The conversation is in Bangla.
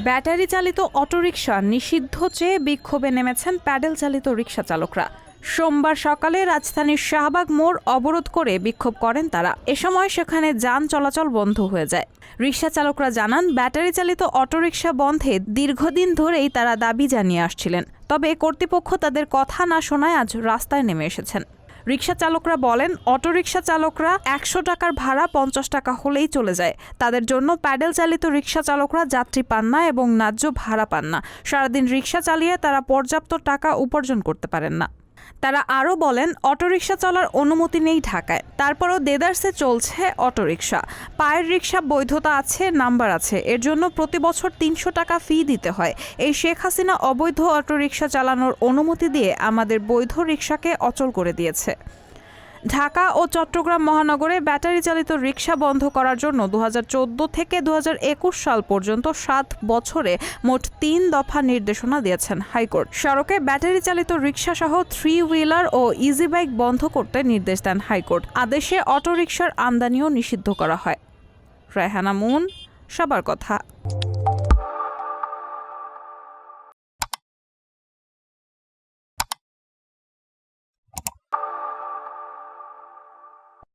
ব্যাটারি চালিত অটোরিকশা নিষিদ্ধ চেয়ে বিক্ষোভে নেমেছেন প্যাডেল চালিত রিকশা চালকরা। সোমবার সকালে রাজধানীর শাহবাগ মোড় অবরোধ করে বিক্ষোভ করেন তারা। এ সময় সেখানে যান চলাচল বন্ধ হয়ে যায়। রিকশা চালকরা জানান, ব্যাটারি চালিত অটোরিকশা বন্ধে দীর্ঘদিন ধরেই তারা দাবি জানিয়ে আসছিলেন। তবে কর্তৃপক্ষ তাদের কথা না শোনায় আজ রাস্তায় নেমে এসেছেন। রিকশা চালকরা বলেন, অটোরিকশা চালকরা ১০০ টাকার ভাড়া ৫০ টাকা হলেই চলে যায়। তাদের জন্য প্যাডেল চালিত রিকশা চালকরা যাত্রী পান না এবং ন্যায্য ভাড়া পান না। সারাদিন রিকশা চালিয়ে তারা পর্যাপ্ত টাকা উপার্জন করতে পারেন না। তারা আরও বলেন, অটোরিকশা চলার অনুমতি নেই ঢাকায়, তারপরও দেদারসে চলছে অটোরিকশা। পায়ের রিকশা বৈধতা আছে, নাম্বার আছে, এর জন্য প্রতি বছর ৩০০ টাকা ফি দিতে হয়। এই শেখ হাসিনা অবৈধ অটোরিকশা চালানোর অনুমতি দিয়ে আমাদের বৈধ রিকশাকে অচল করে দিয়েছে। ঢাকা ও চট্টগ্রাম মহানগরে ব্যাটারি চালিত রিকশা বন্ধ করার জন্য ২০১৪ থেকে ২০২১ সাল পর্যন্ত ৭ বছরে মোট ৩ দফা নির্দেশনা দিয়েছেন হাইকোর্ট। সড়কে ব্যাটারি চালিত রিকশা সহ 3 হুইলার ও ইজি বাইক বন্ধ করতে নির্দেশ দেন হাইকোর্ট। আদেশে অটোরিকশার আমদানিও নিষিদ্ধ করা হয়। রায়হানা মুন, সবার কথা।